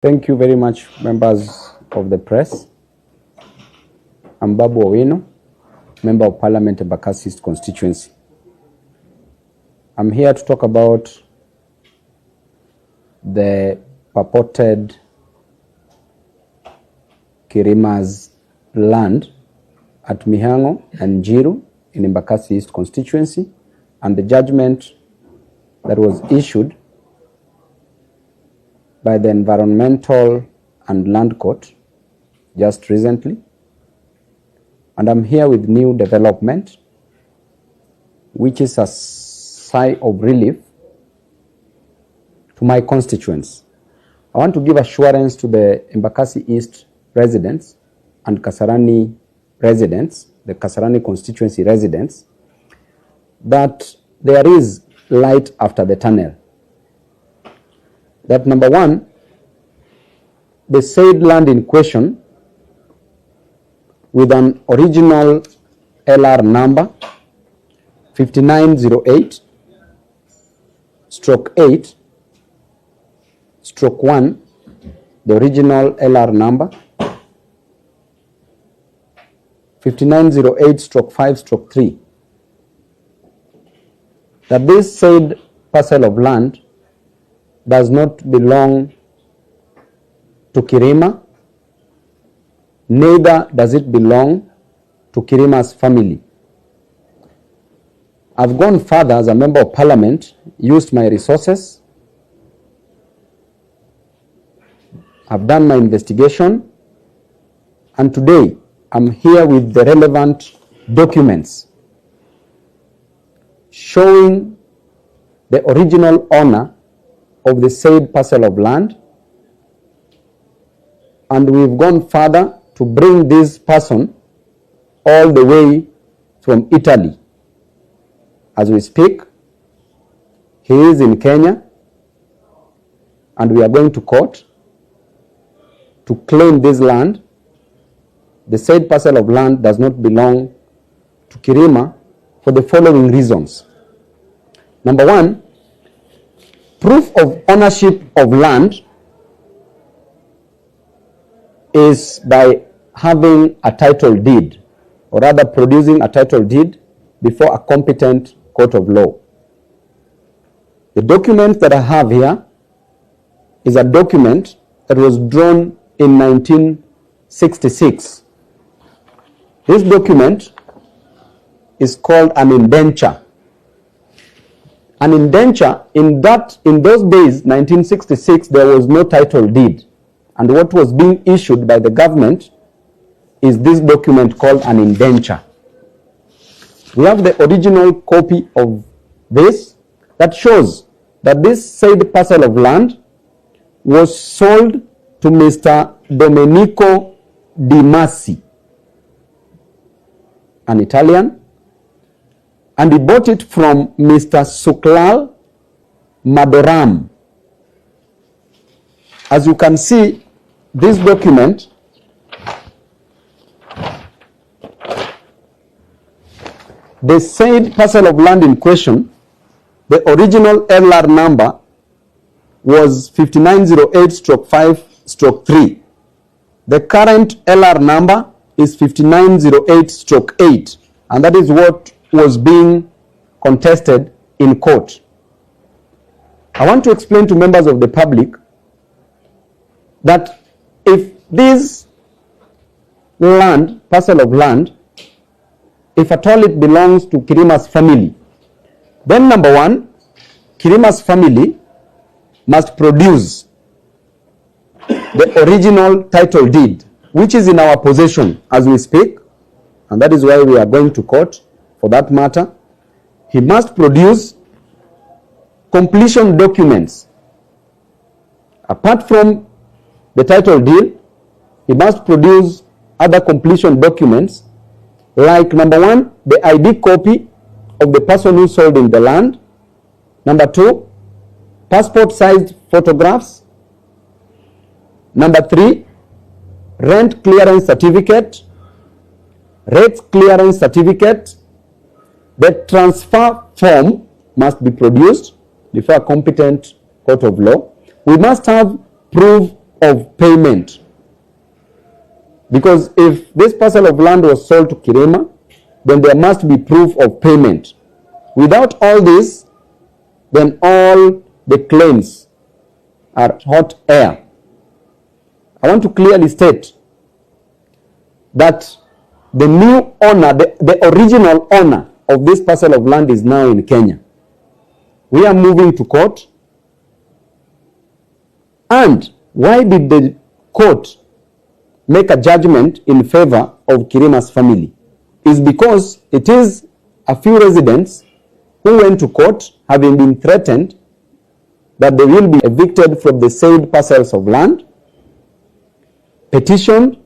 Thank you very much, members of the press. I'm Babu Owino, Member of Parliament in Embakasi East constituency. I'm here to talk about the purported Kirima's land at Mihango and Jiru in Embakasi East constituency, and the judgment that was issued by the Environmental and Land Court just recently. And I'm here with new development, which is a sigh of relief to my constituents. I want to give assurance to the Embakasi East residents and Kasarani residents, the Kasarani constituency residents, that there is light after the tunnel. That number one, the said land in question with an original LR number 5908/8/1, the original LR number 5908/5/3, that this said parcel of land does not belong to Kirima, neither does it belong to Kirima's family. I've gone further as a member of parliament, used my resources, I've done my investigation, and today I'm here with the relevant documents showing the original owner of the said parcel of land, and we've gone further to bring this person all the way from Italy. As we speak, he is in Kenya, and we are going to court to claim this land. The said parcel of land does not belong to Kirima for the following reasons. Number one, proof of ownership of land is by having a title deed, or rather producing a title deed before a competent court of law. The document that I have here is a document that was drawn in 1966. This document is called an indenture. An indenture, in those days, 1966, there was no title deed. And what was being issued by the government is this document called an indenture. We have the original copy of this that shows that this said parcel of land was sold to Mr. Domenico Di Masi, an Italian, and he bought it from Mr. Suklal Madoram. As you can see, this document the said parcel of land in question, the original LR number was 5908/5/3. The current LR number is 5908/8, and that is what was being contested in court. I want to explain to members of the public that if this land, parcel of land, if at all it belongs to Kirima's family, then number one, Kirima's family must produce the original title deed, which is in our possession as we speak, and that is why we are going to court for that matter. He must produce completion documents. Apart from the title deed, he must produce other completion documents, like number one, the ID copy of the person who sold him the land. Number two, passport-sized photographs. Number three, rent clearance certificate, rates clearance certificate. The transfer form must be produced before a competent court of law. We must have proof of payment. Because if this parcel of land was sold to Kirima, then there must be proof of payment. Without all this, then all the claims are hot air. I want to clearly state that the new owner, the original owner of this parcel of land is now in Kenya. We are moving to court. And why did the court make a judgment in favor of Kirima's family? Is because it is a few residents who went to court having been threatened that they will be evicted from the said parcels of land, petitioned.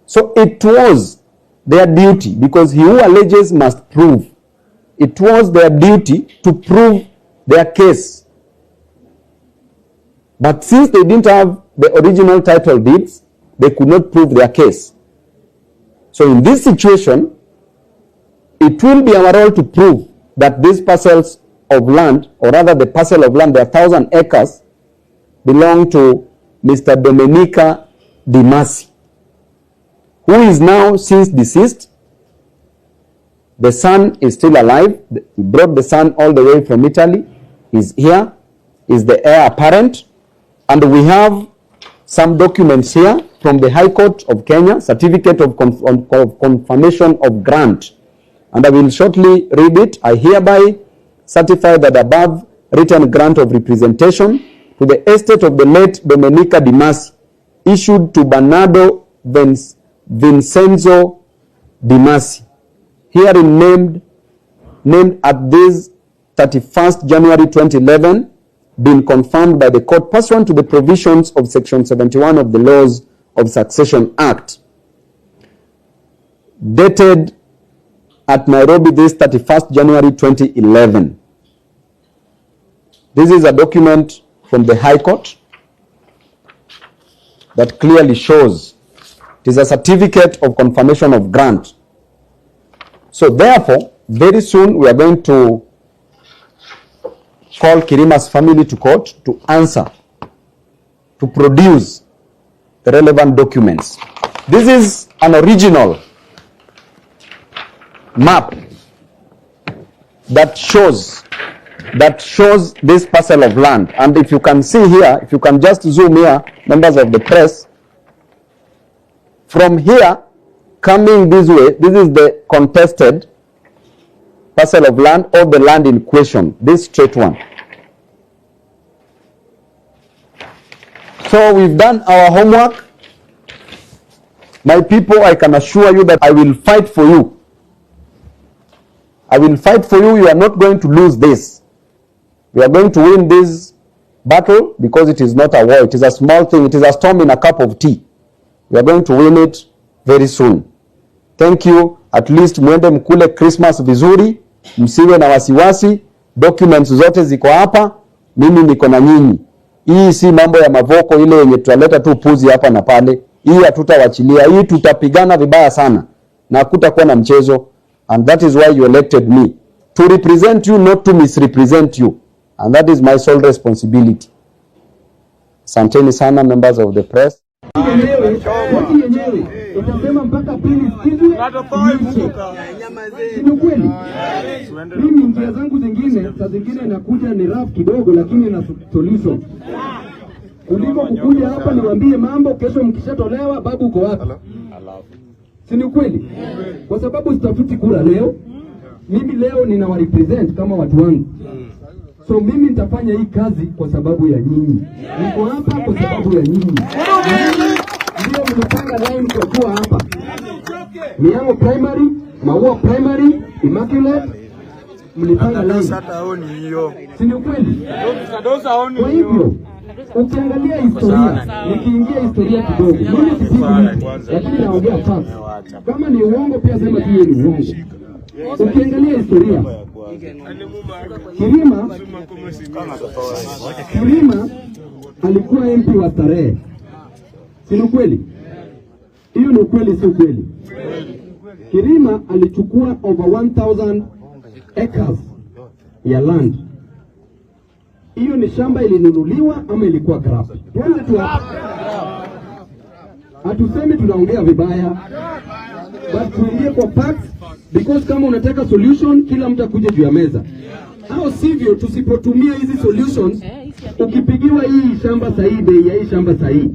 So it was their duty, because he who alleges must prove. It was their duty to prove their case. But since they didn't have the original title deeds, they could not prove their case. So in this situation, it will be our role to prove that these parcels of land, or rather the parcel of land, the 1,000 acres, belong to Mr. Domenica Dimasi, who is now since deceased. The son is still alive. We brought the son all the way from Italy. He's here. He's the heir apparent. And we have some documents here from the High Court of Kenya, certificate of confirmation of grant. And I will shortly read it. I hereby certify that above written grant of representation to the estate of the late Domenica Dimasi, issued to Bernardo Vincenzo Dimasi, herein named at this 31st January 2011, been confirmed by the court pursuant to the provisions of Section 71 of the Laws of Succession Act, dated at Nairobi this 31st January 2011. This is a document from the High Court that clearly shows it is a certificate of confirmation of grant. So therefore, very soon we are going to call Kirima's family to court to answer, to produce the relevant documents. This is an original map that shows this parcel of land. And if you can see here, if you can just zoom here, members of the press, from here coming this way, this is the contested parcel of land, or the land in question, this straight one. So we've done our homework. My people, I can assure you that I will fight for you. I will fight for you. You are not going to lose this. We are going to win this battle, because it is not a war. It is a small thing. It is a storm in a cup of tea. We are going to win it very soon. Thank you. At least mwende mkule Christmas vizuri, msiwe na wasiwasi. Documents zote ziko hapa, mimi niko na nyinyi. Hii si mambo ya mavoko ile yenye tutaleta tu puzi hapa na pale. Hii hatutawachilia. Hii tutapigana vibaya sana, na hakutakuwa na mchezo. And that is why you elected me, to represent you, not to misrepresent you. And that is my sole responsibility. Asanteni sana, members of the press. Utasema mpaka pili sikizwe. Ni kweli. Mimi njia zangu zingine, saa zingine nakuja ni rough kidogo, lakini na solution. Kuliko kukuja hapa niwaambie mambo, kesho mkishatolewa babu uko wapi? Si ni kweli? Kwa sababu sitafuti kura leo. Mimi leo ninawarepresent kama watu wangu. So mimi nitafanya hii kazi kwa sababu ya nyinyi. Niko hapa kwa sababu ya nyinyi. Ndio mlipanga line kwa kuwa hapa. Miango primary, Maua primary, Immaculate, mlipanga line. Si ni kweli? Kwa hivyo, ukiangalia historia, nikiingia historia kidogo, mimi sipigi, lakini naongea facts. Kama ni uongo pia sema tu ni uongo. Ukiangalia historia, Kirima alikuwa MP wa Stureh. Si ni kweli? Hiyo ni kweli, si kweli? Kirima alichukua over 1,000 acres ya land. hiyo ni shamba ilinunuliwa ama ilikuwa grab? Tuanze tu hapo. Hatusemi tunaongea vibaya, but tuingie kwa facts, because kama unataka solution kila mtu akuje juu ya meza. Au sivyo tusipotumia hizi solutions, ukipigiwa hii shamba sahihi, bei ya hii shamba sahihi,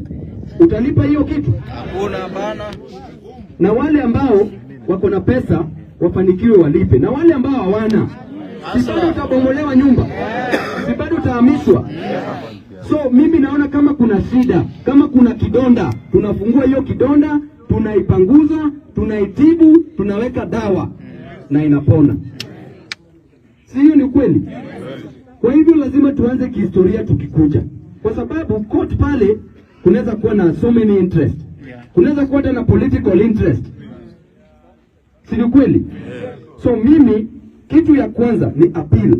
utalipa hiyo kitu? Hakuna bana. Na wale ambao wako na pesa wafanikiwe walipe, na wale ambao hawana, si bado utabomolewa nyumba, si bado utahamishwa. So mimi naona kama kuna shida, kama kuna kidonda, tunafungua hiyo kidonda, tunaipanguza, tunaitibu, tunaweka dawa na inapona. Si hiyo ni kweli? Kwa hivyo lazima tuanze kihistoria tukikuja, kwa sababu court pale kunaweza kuwa na so many interest, kunaweza kuwa na political interest. Si ni kweli? So mimi kitu ya kwanza ni appeal.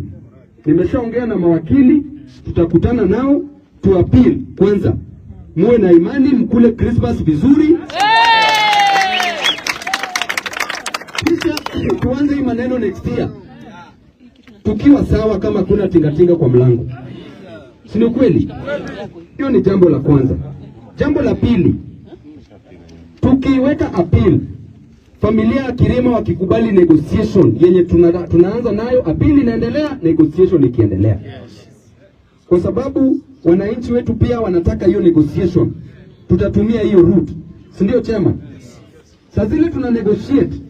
Nimeshaongea na mawakili, tutakutana nao tu appeal. Kwanza muwe na imani, mkule Christmas vizuri. Kisha tuanze hii maneno next year tukiwa sawa, kama kuna tingatinga kwa mlango. Si ni kweli? Hiyo ni jambo la kwanza. Jambo la pili, tukiweka appeal, familia ya Kirima wakikubali negotiation yenye tunaanza nayo, appeal inaendelea, negotiation ikiendelea. Kwa sababu wananchi wetu pia wanataka hiyo negotiation, tutatumia hiyo route. Si ndio chairman? Sasa zile tuna negotiate,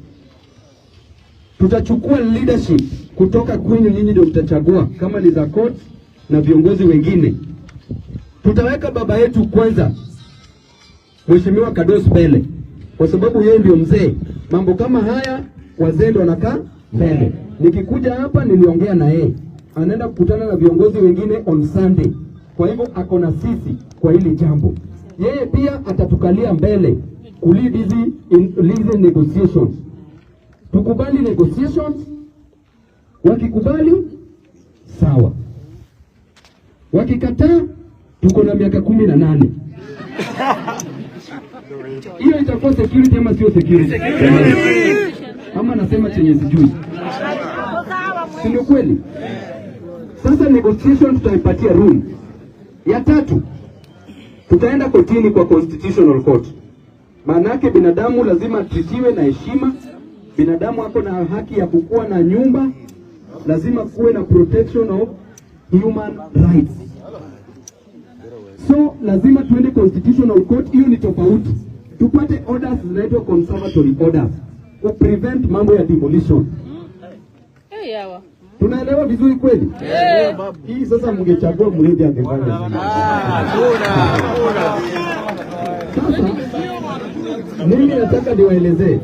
tutachukua leadership kutoka kwenu, nyinyi ndio mtachagua kama ni za court na viongozi wengine. Tutaweka baba yetu kwanza, Mheshimiwa Kados mbele, kwa sababu yeye ndio mzee. Mambo kama haya wazee ndio wanakaa mbele. Nikikuja hapa niliongea na yeye, anaenda kukutana na viongozi wengine on Sunday. Kwa hivyo ako na sisi kwa hili jambo. Yeye pia atatukalia mbele kulead hizi negotiations. Tukubali negotiations, wakikubali sawa, wakikataa tuko na miaka 18. Hiyo itakuwa security ama sio security? Ama nasema chenye sijui. Si ndio kweli? Sasa negotiation tutaipatia room. Ya tatu, tutaenda kotini kwa constitutional court. Maana yake binadamu lazima atritiwe na heshima. Binadamu ako na haki ya kukua na nyumba, lazima kuwe na protection of human rights. So lazima tuende constitutional court, hiyo ni tofauti. Tupate orders zinaitwa conservatory orders ku prevent mambo ya demolition. Tunaelewa vizuri kweli? Hii sasa mngechagua mrudi angefanya. Sasa mimi nataka niwaelezee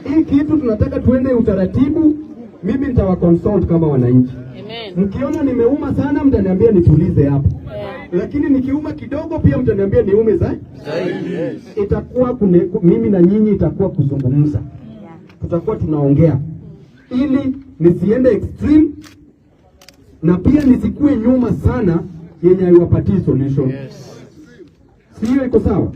hii kitu, tunataka tuende utaratibu. Mimi nitawaconsult kama wananchi. Mkiona nimeuma sana mtaniambia nitulize hapo. Lakini nikiuma kidogo pia mtaniambia niume zaidi. Itakuwa mimi na nyinyi itakuwa kuzungumza. Tutakuwa tunaongea ili nisiende extreme na pia nisikue nyuma sana yenye haiwapatii solution. Sio iko sawa?